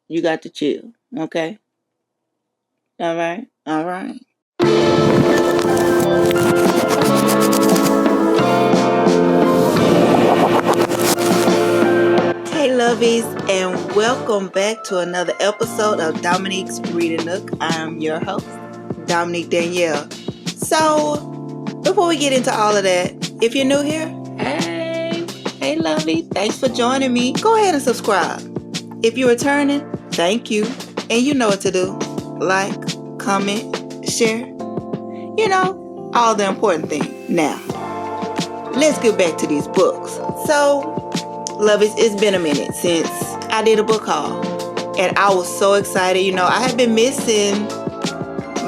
You got to chill, okay? All right? All right. Hey, lovies, and welcome back to another episode of Dominique's Reading Nook. I'm your host, Dominique Danielle. So, before we get into all of that, if you're new here, hey, lovey, thanks for joining me. Go ahead and subscribe. If you're returning, thank you. And you know what to do. Like, comment, share. You know, all the important things. Now, let's get back to these books. So, lovies, it's been a minute since I did a book haul. And I was so excited. You know, I had been missing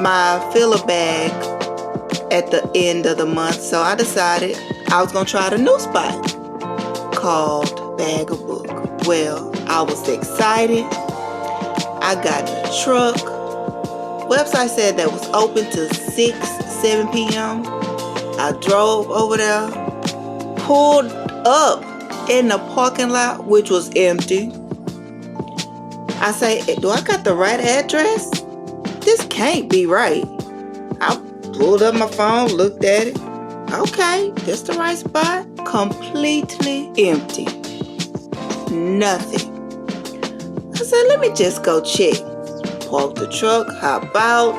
my filler bag at the end of the month. So I decided I was going to try the new spot called Bag of Book. Well, I was excited. I got in the truck. Website said that was open to 7 p.m. I drove over there, pulled up in the parking lot, which was empty. I say, do I got the right address? This can't be right. I pulled up my phone, looked at it. Okay, this the right spot. Completely empty. Nothing. I said, let me just go check. Park the truck, hop out,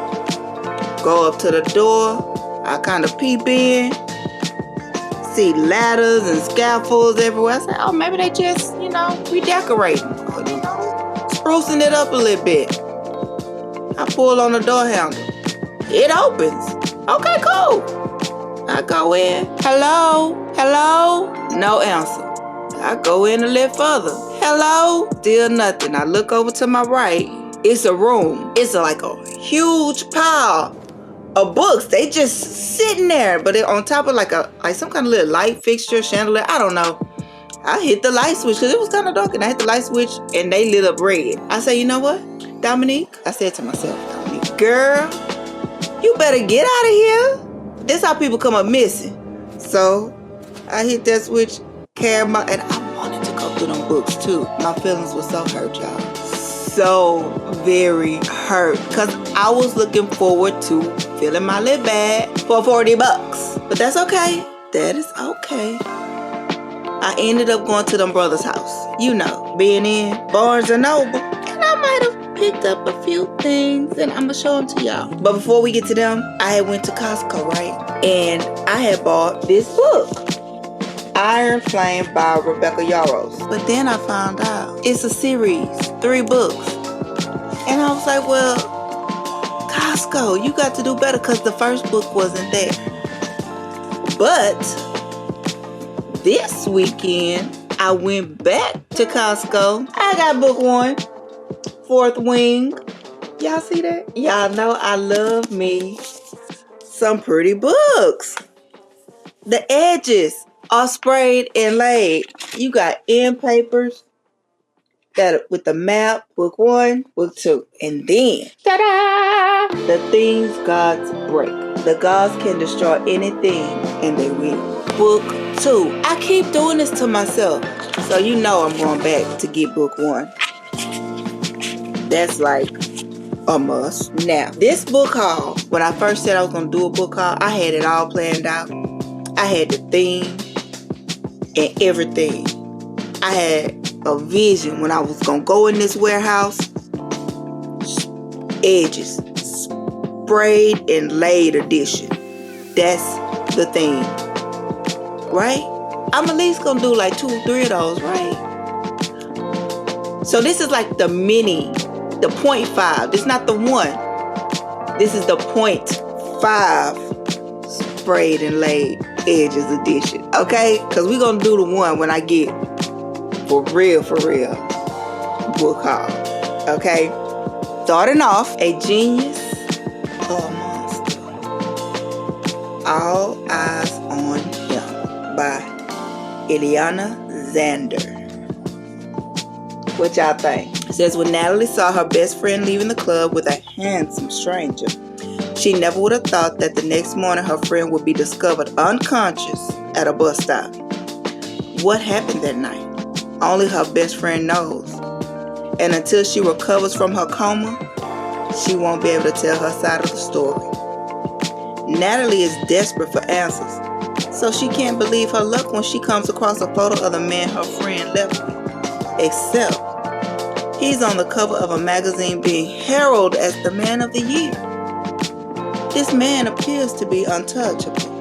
go up to the door. I kind of peep in, see ladders and scaffolds everywhere. I said, oh, maybe they just, redecorating. Or, sprucing it up a little bit. I pull on the door handle. It opens. Okay, cool. I go in. Hello? No answer. I go in a little further. Hello? Still nothing. I look over to my right. It's a room. It's like a huge pile of books. They just sitting there, but they're on top of like some kind of little light fixture, chandelier. I don't know. I hit the light switch because it was kind of dark, and I hit the light switch and they lit up red. I say, you know what, Dominique? I said to myself, Dominique, girl, you better get out of here. This how people come up missing. So I hit that switch, and I wanted to go through them books too. My feelings were so hurt, y'all. So very hurt, because I was looking forward to filling my little bag for $40. But that's okay. That is okay. I ended up going to them brothers' house. You know, being in Barnes & Noble. And I might have picked up a few things, and I'm going to show them to y'all. But before we get to them, I had went to Costco, right? And I had bought this book, Iron Flame by Rebecca Yarros. But then I found out it's a series, 3 books. And I was like, well, Costco, you got to do better, because the first book wasn't there. But this weekend, I went back to Costco. I got book 1, Fourth Wing. Y'all see that? Y'all know I love me some pretty books. The edges are sprayed and laid. You got end papers that with the map, book 1, book 2. And then, ta-da! The things gods break. The gods can destroy anything, and they will. Book 2. I keep doing this to myself. So you know I'm going back to get book 1. That's like a must. Now, this book haul, when I first said I was going to do a book haul, I had it all planned out. I had the theme and everything. I had a vision when I was going to go in this warehouse. Edges. Sprayed and laid edition. That's the theme. Right? I'm at least going to do like 2 or 3 of those, right? So this is like the mini, the 0.5. This is not the 1. This is the 0.5 sprayed and laid edges edition. Okay? Because we're going to do the 1 when I get for real book haul. Okay? Starting off, A Genius or a Monster. All Eyes on Him by Iliana, Xander. What y'all think? It says, when Natalie saw her best friend leaving the club with a handsome stranger, she never would have thought that the next morning her friend would be discovered unconscious at a bus stop. What happened that night? Only her best friend knows. And until she recovers from her coma, she won't be able to tell her side of the story. Natalie is desperate for answers, so she can't believe her luck when she comes across a photo of the man her friend left with. Except, he's on the cover of a magazine being heralded as the man of the year. This man appears to be untouchable.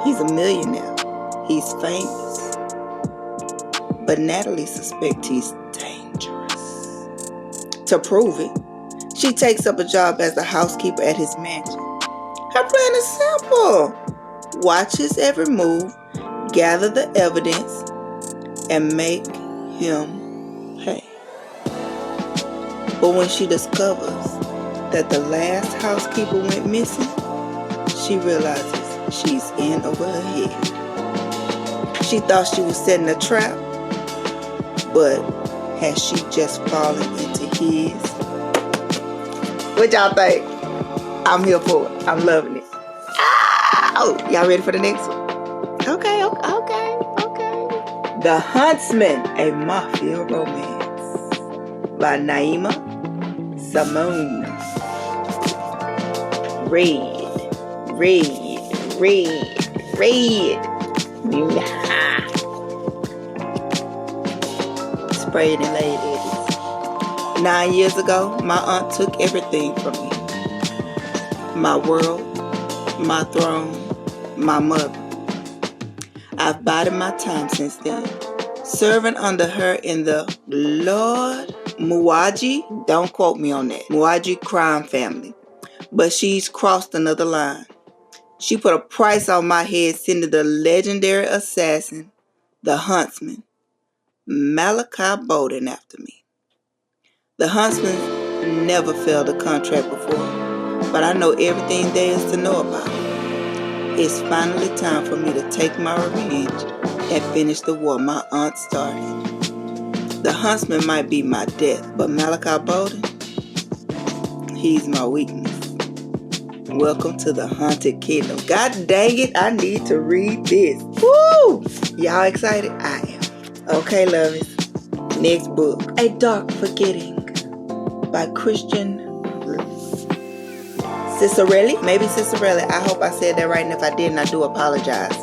He's a millionaire. He's famous. But Natalie suspects he's dangerous. To prove it, she takes up a job as the housekeeper at his mansion. Her plan is simple. Watch his every move, gather the evidence, and make him pay. But when she discovers that the last housekeeper went missing, she realizes she's in over her head. She thought she was setting a trap, but has she just fallen into his? What y'all think? I'm here for it. I'm loving it. Oh, y'all ready for the next one? Okay. The Huntsman, a Mafia Romance by Naima Simone. Red. Sprayed and laid edges. 9 years ago, my aunt took everything from me. My world, my throne, my mother. I've bided my time since then, serving under her in the Lord Muwaji, don't quote me on that, Muwaji crime family. But she's crossed another line. She put a price on my head, sending the legendary assassin, the Huntsman, Malachi Bowden, after me. The Huntsman never failed a contract before, but I know everything there is to know about it. It's finally time for me to take my revenge and finish the war my aunt started. The Huntsman might be my death, but Malachi Bowden, he's my weakness. Welcome to the Haunted Kingdom. God dang it, I need to read this. Woo! Y'all excited? I am. Okay, lovies. Next book. A Dark Forgetting by Kristen. Ciccarelli? Maybe Ciccarelli. I hope I said that right, and if I didn't, I do apologize.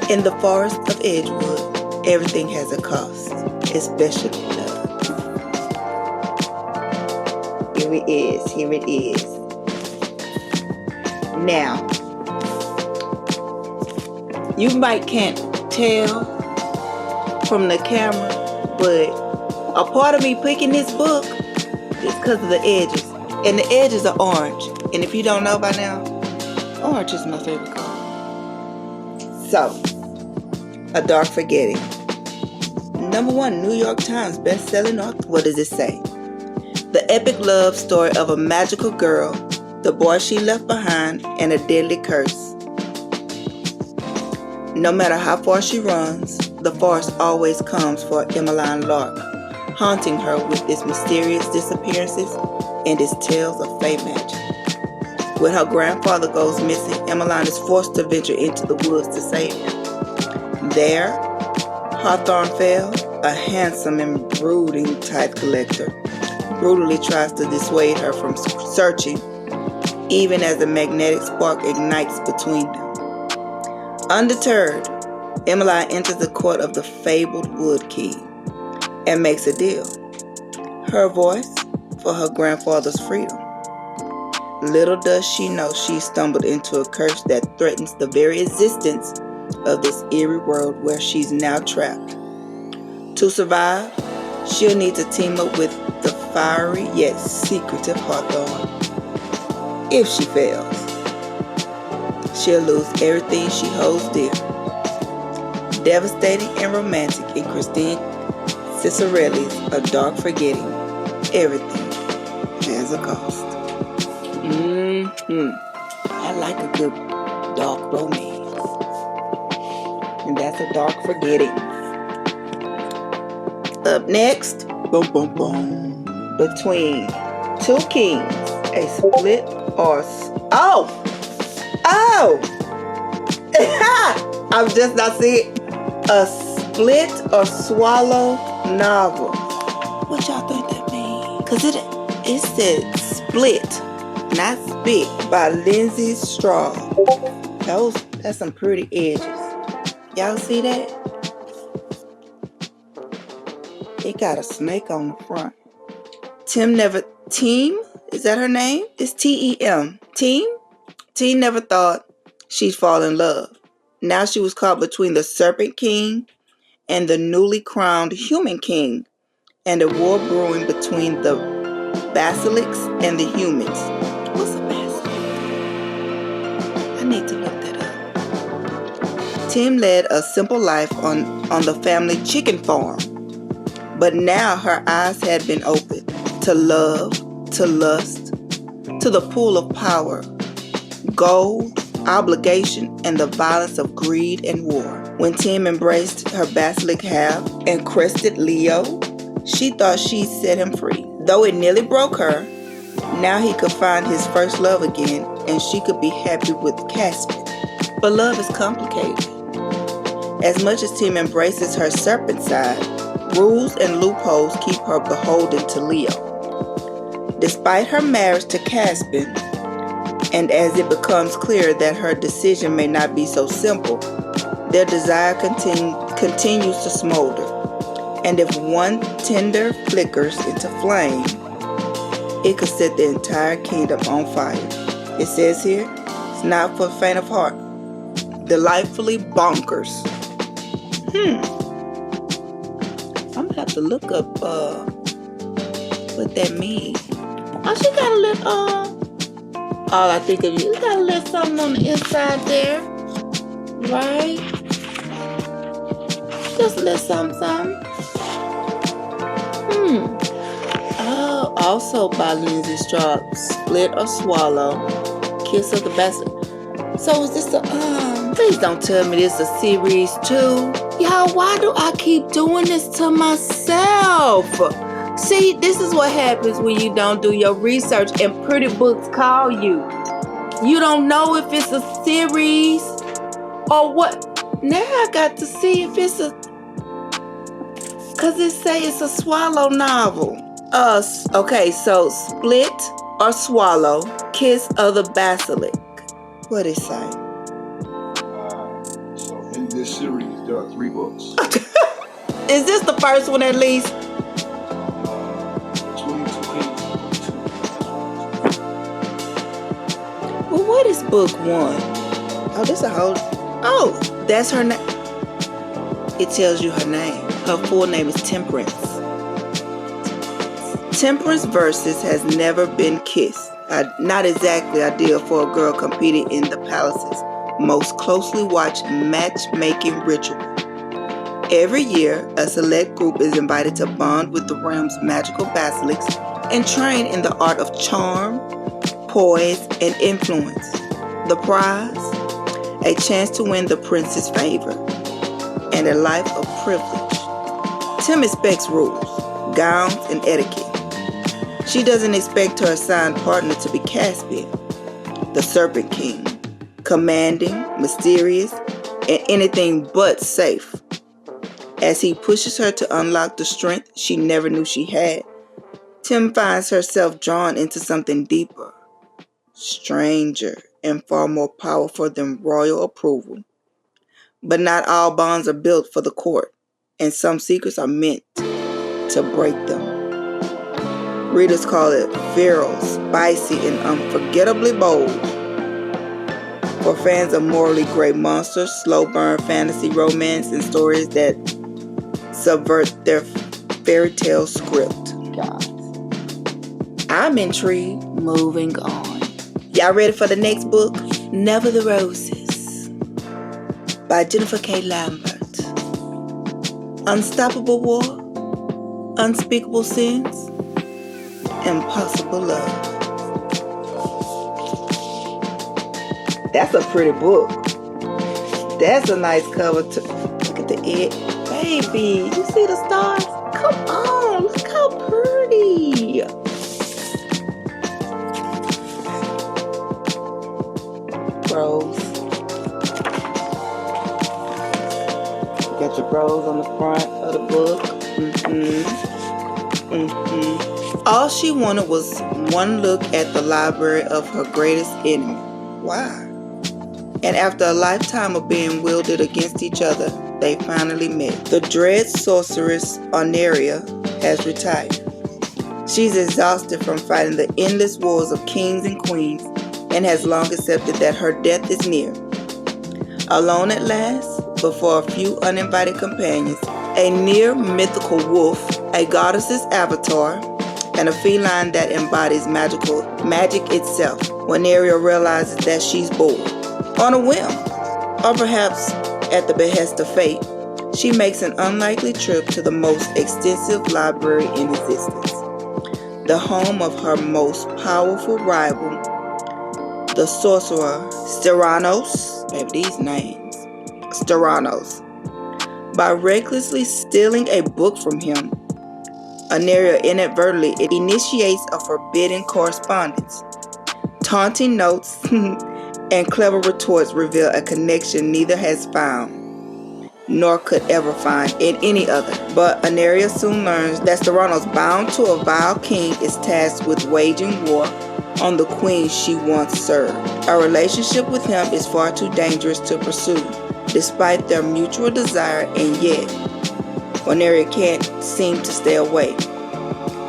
In the forest of Edgewood, everything has a cost, especially love. Here it is. Now, you might can't tell from the camera, but a part of me picking this book is because of the edges. And the edges are orange. And if you don't know by now, orange is my favorite color. So, A Dark Forgetting. #1 New York Times best-selling author. What does it say? The epic love story of a magical girl, the boy she left behind, and a deadly curse. No matter how far she runs, the forest always comes for Emeline Lark, haunting her with its mysterious disappearances and its tales of fey magic. When her grandfather goes missing, Emeline is forced to venture into the woods to save him. There, Hawthornfell, a handsome and brooding tithe collector, brutally tries to dissuade her from searching, even as a magnetic spark ignites between them. Undeterred, Emeline enters the court of the fabled Wood King and makes a deal. Her voice for her grandfather's freedom. Little does she know she stumbled into a curse that threatens the very existence of this eerie world where she's now trapped. To survive, she'll need to team up with the fiery yet secretive Hawthorne. If she fails, she'll lose everything she holds dear. Devastating and romantic in Kristen Ciccarelli's A Dark Forgetting. Everything has a cost. I like a good dark romance. And that's A Dark Forgetting. Up next, Between Two Kings, a split or... Oh! I'm just not seeing a split or swallow novel. What y'all think that means? Because it said Split, not Spit, by Lindsay Straub. That's some pretty edges. Y'all see that? It got a snake on the front. Team? Is that her name? It's T-E-M. Team never thought she'd fall in love. Now she was caught between the Serpent King and the newly crowned Human King, and a war brewing between the Basilics and the humans. What's a basilic? I need to look that up. Tim led a simple life on the family chicken farm, but now her eyes had been opened to love, to lust, to the pool of power, gold, obligation, and the violence of greed and war. When Tim embraced her basilic half and crested Leo, she thought she'd set him free. Though it nearly broke her, now he could find his first love again, and she could be happy with Caspian. But love is complicated. As much as Tim embraces her serpent side, rules and loopholes keep her beholden to Leo. Despite her marriage to Caspian, and as it becomes clear that her decision may not be so simple, their desire continues to smolder. And if one tinder flickers into flame, it could set the entire kingdom on fire. It says here, it's not for the faint of heart. Delightfully bonkers. I'm gonna have to look up what that means. Oh, she got a little all I think of you got a little something on the inside there. Right? Just a little something. Oh, also by Lindsay Straub, Split or Swallow, Kiss of the Basilisk. So is this please don't tell me this is a series 2. Y'all, why do I keep doing this to myself? See, this is what happens when you don't do your research and pretty books call you. You don't know if it's a series or what. Now I got to see if it's because it say it's a Swallow novel. Okay, so Split or Swallow, Kiss of the Basilisk. What it say? So in this series, there are 3 books. Is this the first one at least? Well, what is book 1? Oh, this a whole... Oh, that's her name. It tells you her name. Her full name is Temperance. Temperance versus has never been kissed. Not exactly ideal for a girl competing in the palace's most closely watched matchmaking ritual. Every year, a select group is invited to bond with the realm's magical basilisks and train in the art of charm, poise, and influence. The prize? A chance to win the prince's favor and a life of privilege. Tim expects rules, gowns, and etiquette. She doesn't expect her assigned partner to be Caspian, the Serpent King, commanding, mysterious, and anything but safe. As he pushes her to unlock the strength she never knew she had, Tim finds herself drawn into something deeper, stranger, and far more powerful than royal approval. But not all bonds are built for the court, and some secrets are meant to break them. Readers call it feral, spicy, and unforgettably bold. For fans of morally gray monsters, slow burn fantasy romance, and stories that subvert their fairy tale script. God. I'm intrigued. Moving on. Y'all ready for the next book? Never the Roses by Jennifer K. Lambert. Unstoppable war, unspeakable sins, impossible love. That's a pretty book. That's a nice cover too. Look at the edge. Baby, you see the stars? Come on, look how pretty. Rose. You got your rose on the front of the book. All she wanted was one look at the library of her greatest enemy. Why? And after a lifetime of being wielded against each other, they finally met. The dread sorceress Oneria has retired. She's exhausted from fighting the endless wars of kings and queens and has long accepted that her death is near. Alone at last, before a few uninvited companions, a near mythical wolf, a goddess's avatar, and a feline that embodies magic itself, Oneria realizes that she's bored. On a whim, or perhaps at the behest of fate, she makes an unlikely trip to the most extensive library in existence, the home of her most powerful rival, the sorcerer Styranos. Maybe these names. Styranos. By recklessly stealing a book from him, Oneria inadvertently initiates a forbidden correspondence. Taunting notes and clever retorts reveal a connection neither has found nor could ever find in any other. But Oneria soon learns that Styranos, bound to a vile king, is tasked with waging war on the queen she once served. A relationship with him is far too dangerous to pursue, despite their mutual desire, and yet Oneria can't seem to stay away.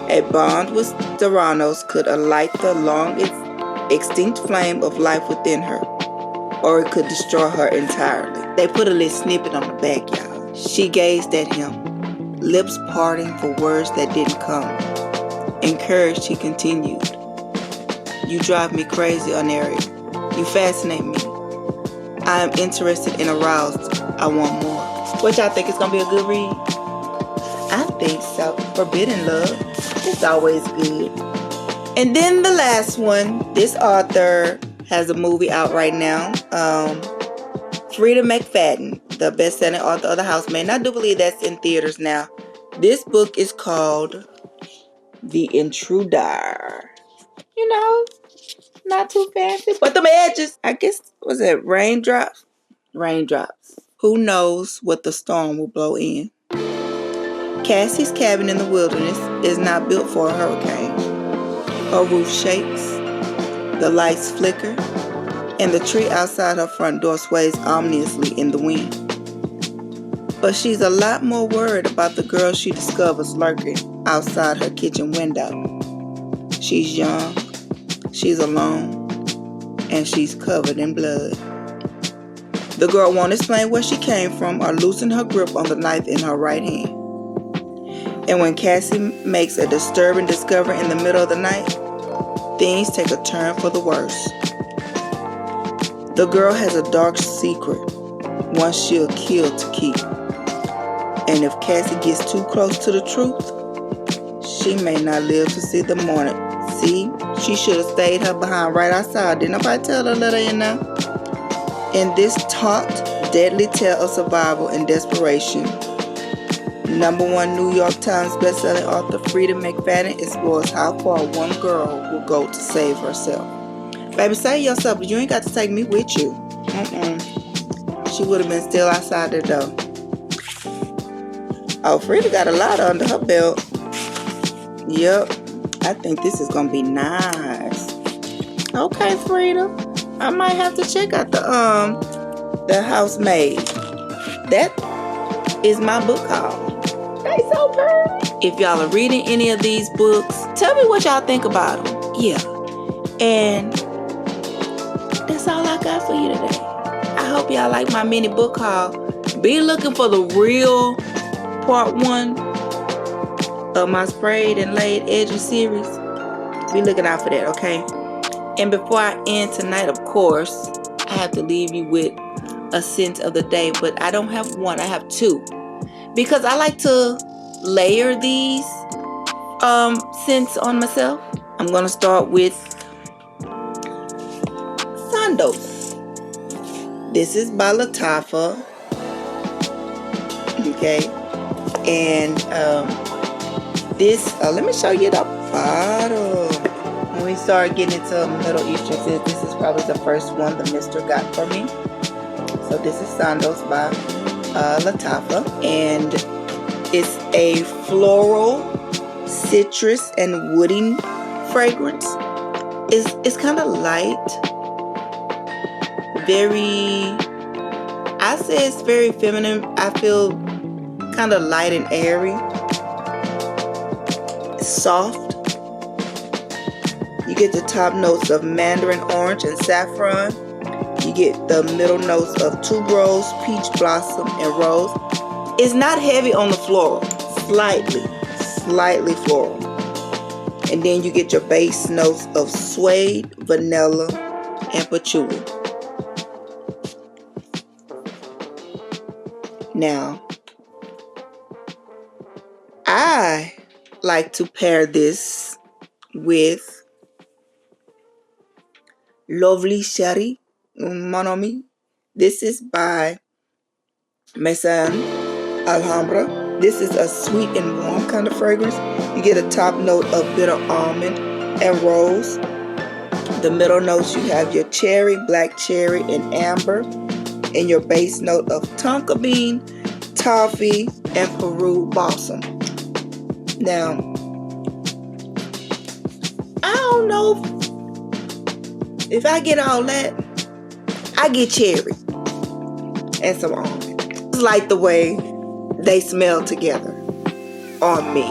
A bond with Styranos could alight the long extinct flame of life within her, or it could destroy her entirely. They put a little snippet on the back, y'all. She gazed at him, lips parting for words that didn't come. Encouraged, he continued. You drive me crazy, Oneria. You fascinate me. I am interested and aroused. I want more. What y'all think? It's gonna be a good read? I think so. Forbidden love. It's always good. And then the last one. This author has a movie out right now. Frida McFadden, the best-selling author of The Housemaid. I do believe that's in theaters now. This book is called The Intruder. You know, not too fancy, but them edges. I guess, was it raindrops? Raindrops. Who knows what the storm will blow in? Cassie's cabin in the wilderness is not built for a hurricane. Her roof shakes, the lights flicker, and the tree outside her front door sways ominously in the wind. But she's a lot more worried about the girl she discovers lurking outside her kitchen window. She's young, she's alone, and she's covered in blood. The girl won't explain where she came from or loosen her grip on the knife in her right hand. And when Cassie makes a disturbing discovery in the middle of the night, things take a turn for the worse. The girl has a dark secret, one she'll kill to keep. And if Cassie gets too close to the truth, she may not live to see the morning. See, she should have stayed her behind right outside. Didn't nobody tell her, let her in now? In this taut, deadly tale of survival and desperation, #1 New York Times bestselling author Frida McFadden explores how far one girl will go to save herself. Baby, save yourself, but you ain't got to take me with you. She would have been still outside the door. Oh, Frida got a lot under her belt. Yep, I think this is going to be nice. Okay, Frida, I might have to check out the Housemaid. That is my book haul. They so pretty. If y'all are reading any of these books, tell me what y'all think about them. Yeah. And that's all I got for you today. I hope y'all like my mini book haul. Be looking for the real part 1 of my sprayed and laid edges series. Be looking out for that, okay? And before I end tonight, of course, I have to leave you with a scent of the day, but I don't have one, I have 2. Because I like to layer these scents on myself. I'm going to start with Sandos. This is by Latafa. Okay. And this, let me show you the bottle. When we start getting into Middle Eastern scents, this is probably the first one the mister got for me. So this is Sandos by Latafa. And It's a floral, citrus, and woody fragrance. It's kind of light. I say it's very feminine. I feel kind of light and airy. It's soft. You get the top notes of mandarin orange and saffron. You get the middle notes of tuberose, peach blossom, and rose. It's not heavy on the floral. Slightly floral. And then you get your base notes of suede, vanilla, and patchouli. Now, I like to pair this with Lovely Sherry, Mon Ami. This is by Maison Alhambra. This is a sweet and warm kind of fragrance. You get a top note of bitter almond and rose. The middle notes, you have your cherry, black cherry, and amber. And your base note of tonka bean, toffee, and Peru balsam. Now, I don't know if I get all that. I get cherry and some almond. It's like the way they smell together on me.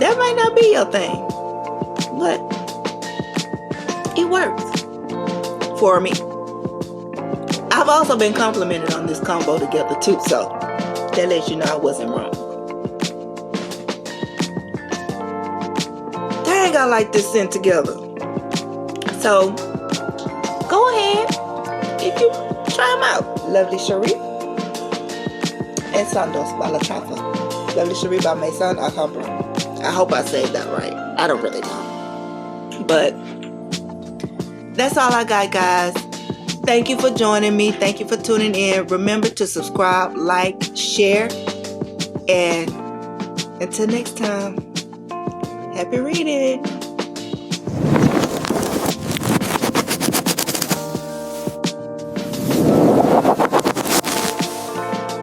That might not be your thing, but it works for me. I've also been complimented on this combo together too, so that lets you know I wasn't wrong. Dang, I like this scent together. So go ahead if you try them out. Lovely Cherie and Sandos by La Chanfa. Lovely Cherie by Maison Alhambra. I hope I said that right. I don't really know, but that's all I got, guys. Thank you for joining me. Thank you for tuning in. Remember to subscribe, like, share, and until next time, happy reading.